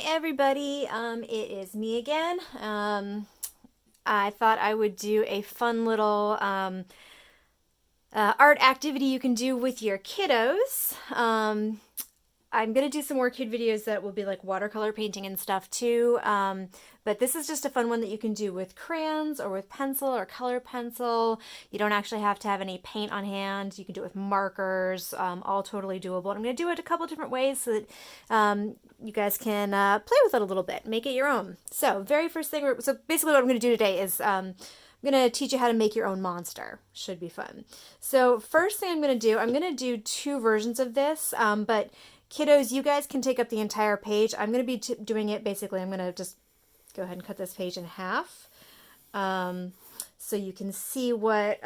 everybody, it is me again. I thought I would do a fun little art activity you can do with your kiddos. I'm going to do some more kid videos that will be like watercolor painting and stuff too. But this is just a fun one that you can do with crayons or with pencil or color pencil. You don't actually have to have any paint on hand. You can do it with markers, all totally doable. And I'm going to do it a couple different ways so that you guys can play with it a little bit, make it your own. So very first thing, so basically what I'm going to do today is I'm going to teach you how to make your own monster. Should be fun. So first thing I'm going to do two versions of this, but kiddos, you guys can take up the entire page. I'm going to be doing it basically. I'm going to just go ahead and cut this page in half so you can see what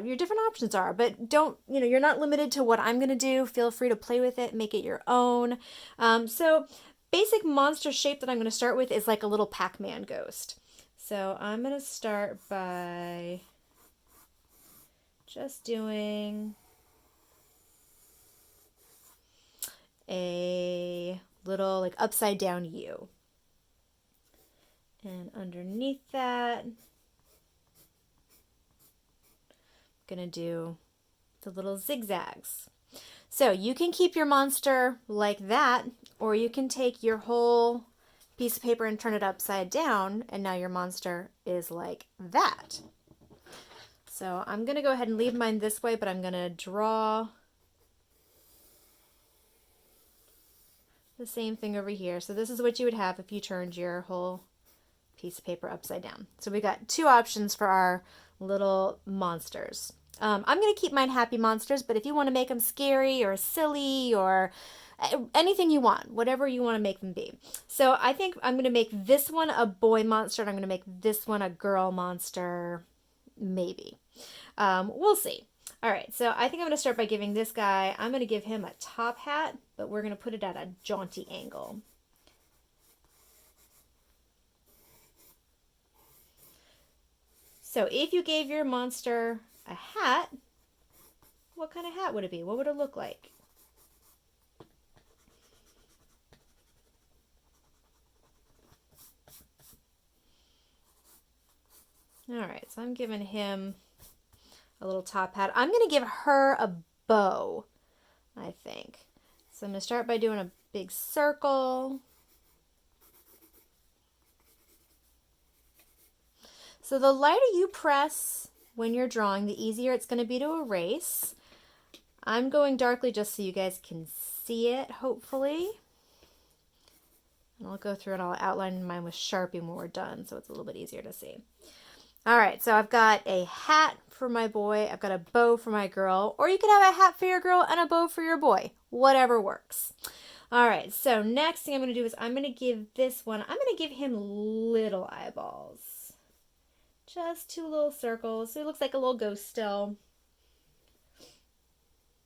your different options are. But don't, you're not limited to what I'm going to do. Feel free to play with it, make it your own. So basic monster shape that I'm going to start with is like a little Pac-Man ghost. So I'm going to start by just doing a little like upside down U. And underneath that, I'm gonna do the little zigzags. So you can keep your monster like that, or you can take your whole piece of paper and turn it upside down, and now your monster is like that. So I'm gonna go ahead and leave mine this way, but I'm gonna draw the same thing over here. So this is what you would have if you turned your whole piece of paper upside down. So we got two options for our little monsters. I'm going to keep mine happy monsters, but if you want to make them scary or silly or anything you want, whatever you want to make them be. So I think I'm going to make this one a boy monster and I'm going to make this one a girl monster, maybe. We'll see. All right, so I think I'm going to start by giving this guy, I'm going to give him a top hat, but we're going to put it at a jaunty angle. So if you gave your monster a hat, what kind of hat would it be? What would it look like? All right, so I'm giving him a little top hat. I'm going to give her a bow, I think. So I'm going to start by doing a big circle. So the lighter you press when you're drawing, the easier it's going to be to erase. I'm going darkly just so you guys can see it, hopefully. And I'll go through and I'll outline mine with Sharpie when we're done, so it's a little bit easier to see. All right, so I've got a hat for my boy, I've got a bow for my girl, or you could have a hat for your girl and a bow for your boy, whatever works. All right, so next thing I'm going to do is I'm going to give this one, I'm going to give him little eyeballs. Just two little circles, so it looks like a little ghost still.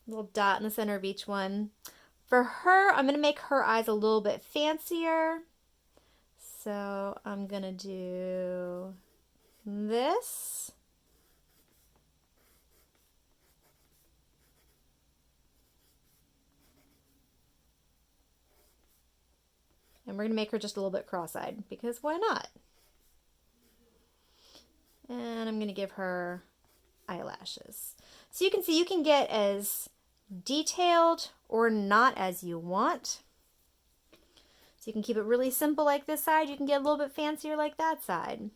Little dot in the center of each one. For her, I'm going to make her eyes a little bit fancier. So I'm going to do this. And we're going to make her just a little bit cross-eyed because why not? And I'm going to give her eyelashes. So you can see you can get as detailed or not as you want. So you can keep it really simple like this side. You can get a little bit fancier like that side.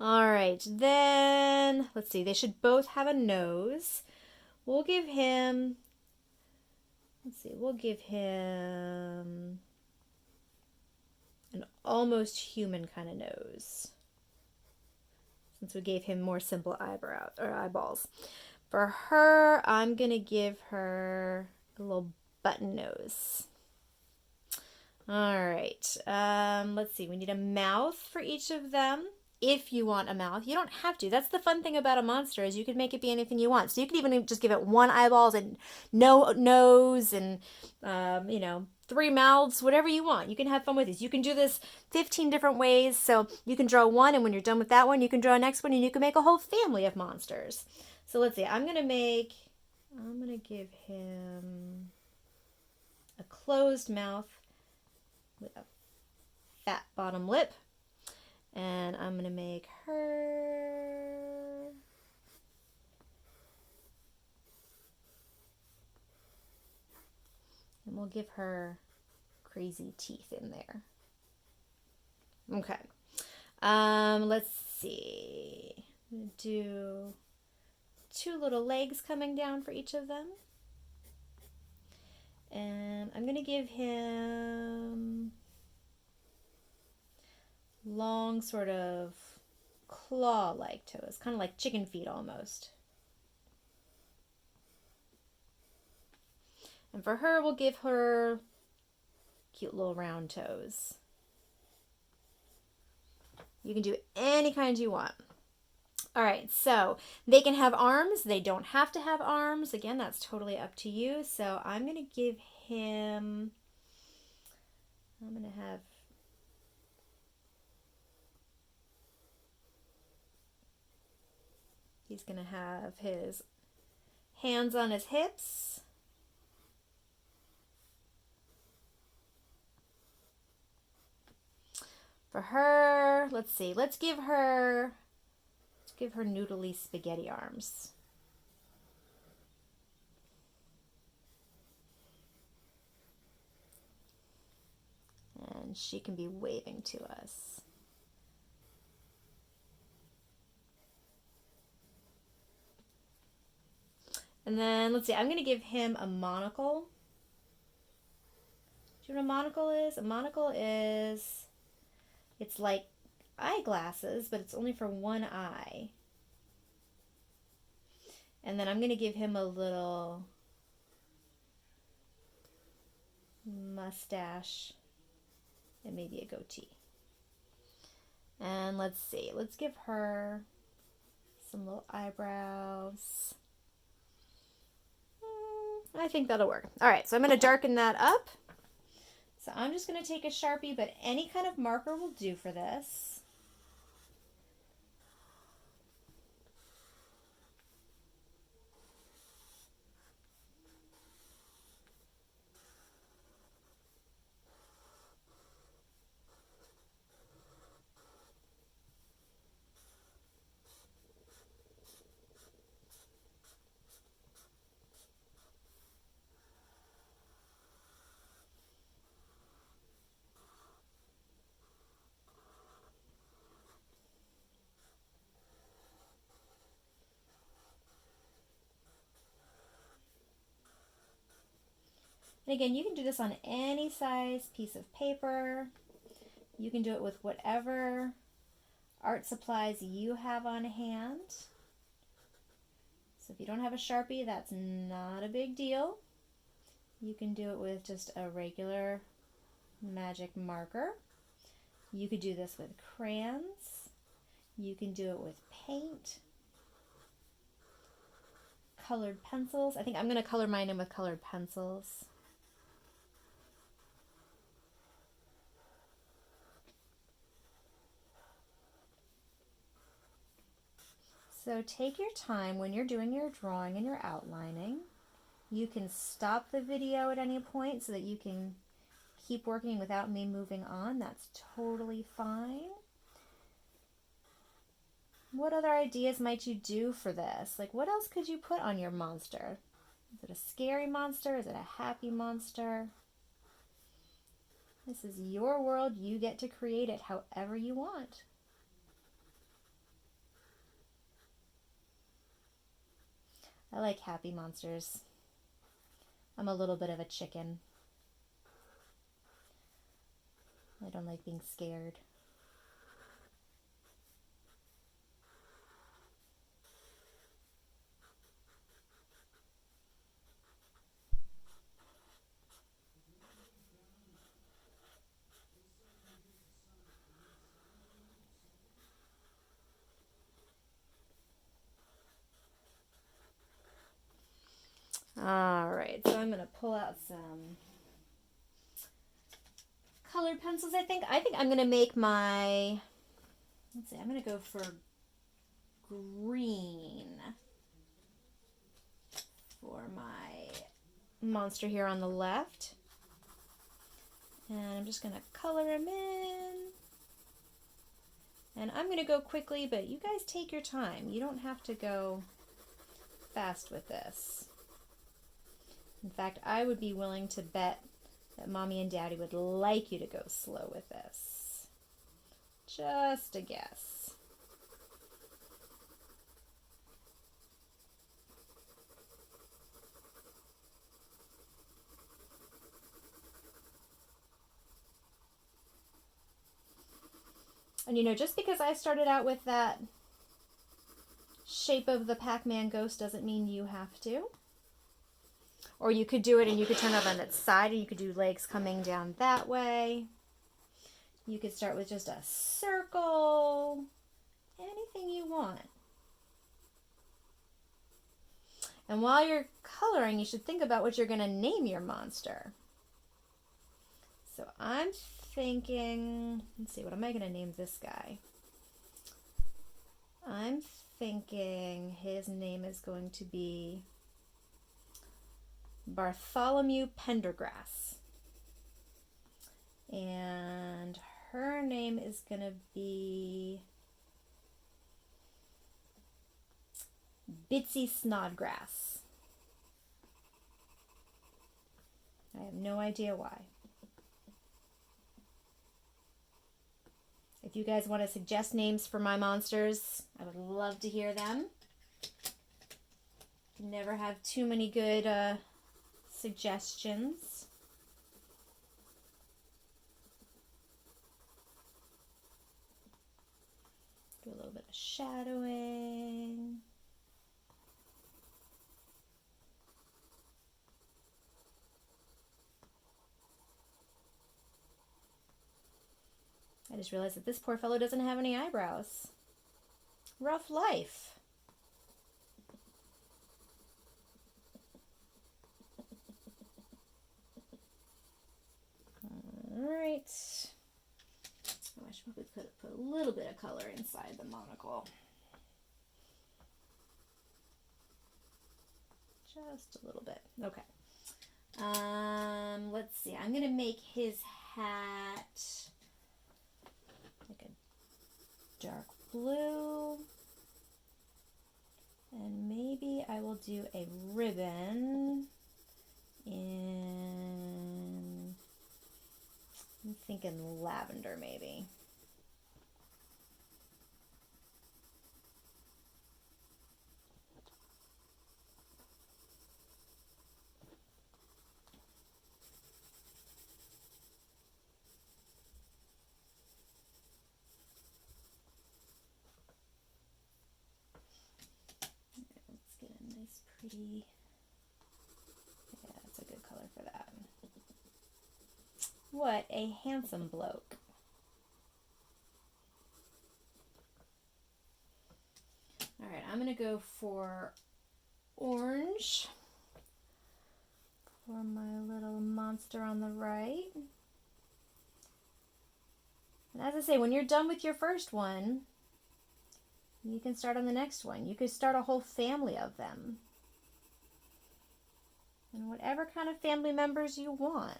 All right, then let's see. They should both have a nose. We'll give him, we'll give him an almost human kind of nose, since we gave him more simple eyebrows or eyeballs. For her, I'm gonna give her a little button nose. All right, let's see, we need a mouth for each of them. If you want a mouth, you don't have to. That's the fun thing about a monster, is you can make it be anything you want. So you can even just give it one eyeballs and no nose and, 3 mouths, whatever you want. You can have fun with this. You can do this 15 different ways. So you can draw one, and when you're done with that one, you can draw a next one, and you can make a whole family of monsters. So let's see. I'm going to give him a closed mouth with a fat bottom lip. And I'm going to make her... And we'll give her crazy teeth in there. Okay. Let's see. I'm going to do 2 little legs coming down for each of them. And I'm going to give him long sort of claw-like toes, kind of like chicken feet almost. And for her, we'll give her cute little round toes. You can do any kind you want. All right, so they can have arms. They don't have to have arms. Again, that's totally up to you. So I'm going to give him, he's going to have his hands on his hips. For her, let's see, let's give her noodly spaghetti arms. And she can be waving to us. And then, let's see, I'm going to give him a monocle. Do you know what a monocle is? A monocle is, it's like eyeglasses, but it's only for one eye. And then I'm going to give him a little mustache and maybe a goatee. And let's see, let's give her some little eyebrows. I think that'll work. All right, so I'm going to darken that up. So I'm just going to take a Sharpie, but any kind of marker will do for this. And again, you can do this on any size piece of paper. You can do it with whatever art supplies you have on hand. So if you don't have a Sharpie, that's not a big deal. You can do it with just a regular magic marker. You could do this with crayons. You can do it with paint. Colored pencils. I think I'm going to color mine in with colored pencils. So take your time when you're doing your drawing and your outlining. You can stop the video at any point so that you can keep working without me moving on. That's totally fine. What other ideas might you do for this? Like, what else could you put on your monster? Is it a scary monster? Is it a happy monster? This is your world. You get to create it however you want. I like happy monsters. I'm a little bit of a chicken. I don't like being scared. All right, so I'm going to pull out some colored pencils, I think. I'm going to make my, let's see, I'm going to go for green for my monster here on the left. And I'm just going to color him in. And I'm going to go quickly, but you guys take your time. You don't have to go fast with this. In fact, I would be willing to bet that Mommy and Daddy would like you to go slow with this. Just a guess. And you know, just because I started out with that shape of the Pac-Man ghost doesn't mean you have to. Or you could do it and you could turn it on its side and you could do legs coming down that way. You could start with just a circle. Anything you want. And while you're coloring, you should think about what you're going to name your monster. So I'm thinking, let's see, what am I going to name this guy? I'm thinking his name is going to be Bartholomew Pendergrass. And her name is going to be Bitsy Snodgrass. I have no idea why. If you guys want to suggest names for my monsters, I would love to hear them. Never have too many good suggestions. Do a little bit of shadowing. I just realized that this poor fellow doesn't have any eyebrows. Rough life. Alright. Oh, I should probably put a little bit of color inside the monocle. Just a little bit. Okay. Let's see. I'm going to make his hat like a dark blue. And maybe I will do a ribbon in, I'm thinking lavender maybe. Let's get a nice pretty, yeah, that's a good color for that. What a handsome bloke. All right, I'm going to go for orange for my little monster on the right. And as I say, when you're done with your first one, you can start on the next one. You could start a whole family of them. And whatever kind of family members you want.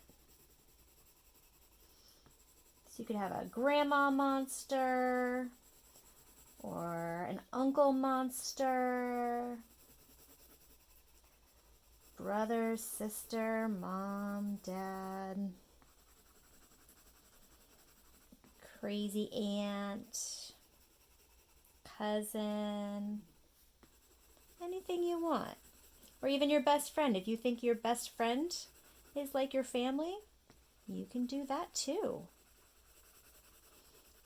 So you could have a grandma monster, or an uncle monster, brother, sister, mom, dad, crazy aunt, cousin, anything you want. Or even your best friend. If you think your best friend is like your family, you can do that too.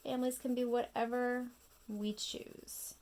Families can be whatever we choose.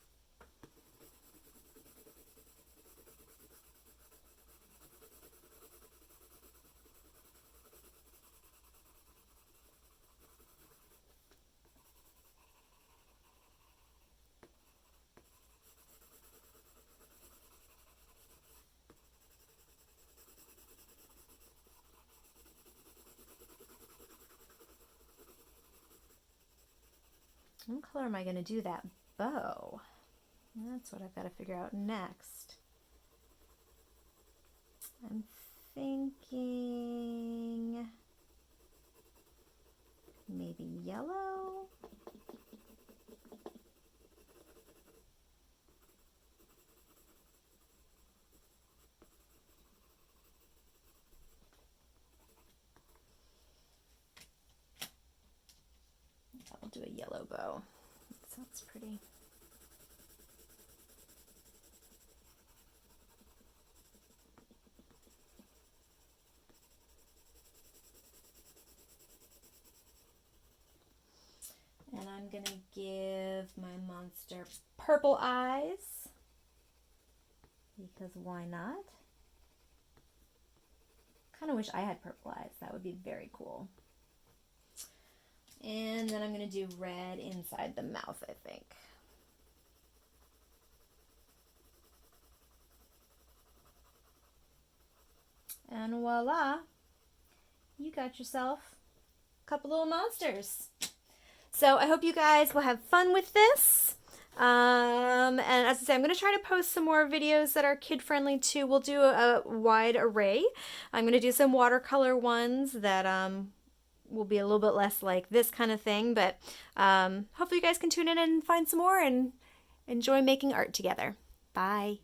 What color am I going to do that bow? That's what I've got to figure out next. I'm thinking maybe yellow. I'll do a yellow bow. That sounds pretty. And I'm going to give my monster purple eyes, because why not? Kind of wish I had purple eyes. That would be very cool. And then I'm going to do red inside the mouth, I think. And voila, you got yourself a couple little monsters. So I hope you guys will have fun with this. And as I say, I'm going to try to post some more videos that are kid-friendly too. We'll do a wide array. I'm going to do some watercolor ones that will be a little bit less like this kind of thing. But hopefully you guys can tune in and find some more and enjoy making art together. Bye.